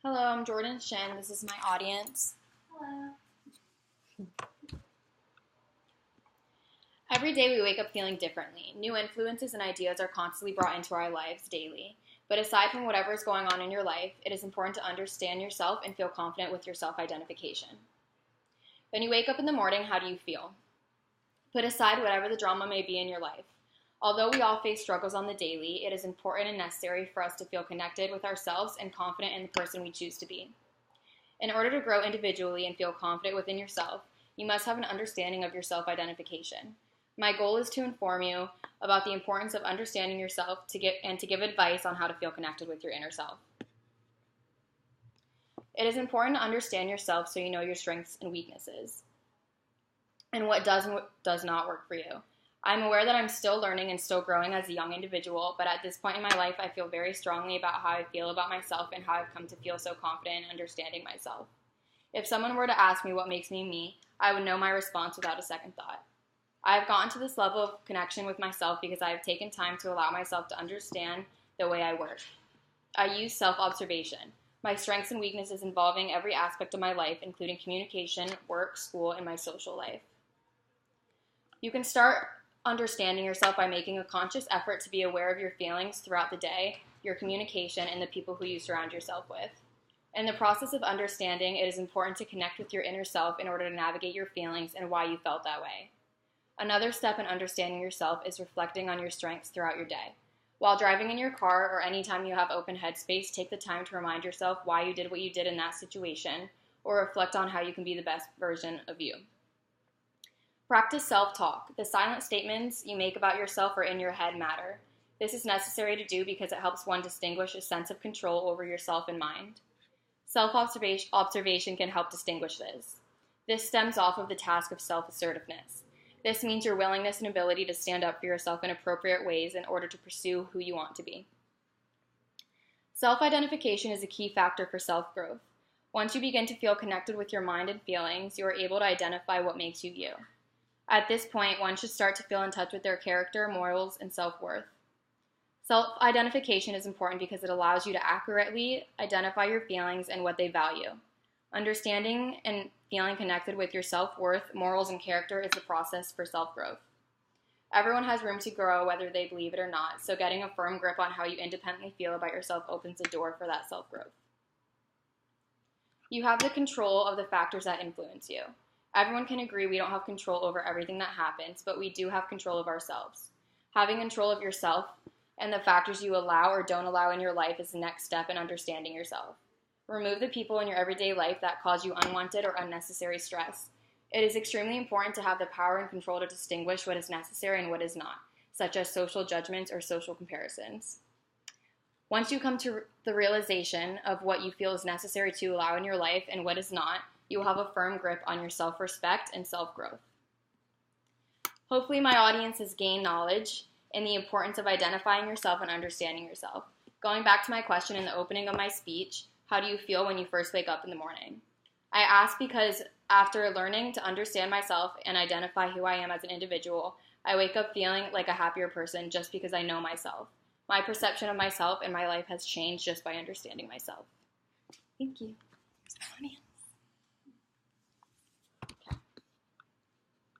Hello, I'm Jordan Shin. This is my audience. Hello. Every day we wake up feeling differently. New influences and ideas are constantly brought into our lives daily. But aside from whatever is going on in your life, it is important to understand yourself and feel confident with your self-identification. When you wake up in the morning, how do you feel? Put aside whatever the drama may be in your life. Although we all face struggles on the daily, it is important and necessary for us to feel connected with ourselves and confident in the person we choose to be. In order to grow individually and feel confident within yourself, you must have an understanding of your self-identification. My goal is to inform you about the importance of understanding yourself to give advice on how to feel connected with your inner self. It is important to understand yourself so you know your strengths and weaknesses and what does and what does not work for you. I'm aware that I'm still learning and still growing as a young individual, but at this point in my life, I feel very strongly about how I feel about myself and how I've come to feel so confident in understanding myself. If someone were to ask me what makes me me, I would know my response without a second thought. I have gotten to this level of connection with myself because I have taken time to allow myself to understand the way I work. I use self-observation, my strengths and weaknesses involving every aspect of my life, including communication, work, school, and my social life. You can start understanding yourself by making a conscious effort to be aware of your feelings throughout the day, your communication, and the people who you surround yourself with. In the process of understanding, it is important to connect with your inner self in order to navigate your feelings and why you felt that way. Another step in understanding yourself is reflecting on your strengths throughout your day. While driving in your car or anytime you have open headspace, take the time to remind yourself why you did what you did in that situation, or reflect on how you can be the best version of you. Practice self-talk. The silent statements you make about yourself or in your head matter. This is necessary to do because it helps one distinguish a sense of control over yourself and mind. Self-observation can help distinguish this. This stems off of the task of self-assertiveness. This means your willingness and ability to stand up for yourself in appropriate ways in order to pursue who you want to be. Self-identification is a key factor for self-growth. Once you begin to feel connected with your mind and feelings, you are able to identify what makes you you. At this point, one should start to feel in touch with their character, morals, and self-worth. Self-identification is important because it allows you to accurately identify your feelings and what they value. Understanding and feeling connected with your self-worth, morals, and character is the process for self-growth. Everyone has room to grow whether they believe it or not, so getting a firm grip on how you independently feel about yourself opens the door for that self-growth. You have the control of the factors that influence you. Everyone can agree we don't have control over everything that happens, but we do have control of ourselves. Having control of yourself and the factors you allow or don't allow in your life is the next step in understanding yourself. Remove the people in your everyday life that cause you unwanted or unnecessary stress. It is extremely important to have the power and control to distinguish what is necessary and what is not, such as social judgments or social comparisons. Once you come to the realization of what you feel is necessary to allow in your life and what is not, you will have a firm grip on your self-respect and self-growth. Hopefully my audience has gained knowledge in the importance of identifying yourself and understanding yourself. Going back to my question in the opening of my speech, how do you feel when you first wake up in the morning? I ask because after learning to understand myself and identify who I am as an individual, I wake up feeling like a happier person just because I know myself. My perception of myself and my life has changed just by understanding myself. Thank you.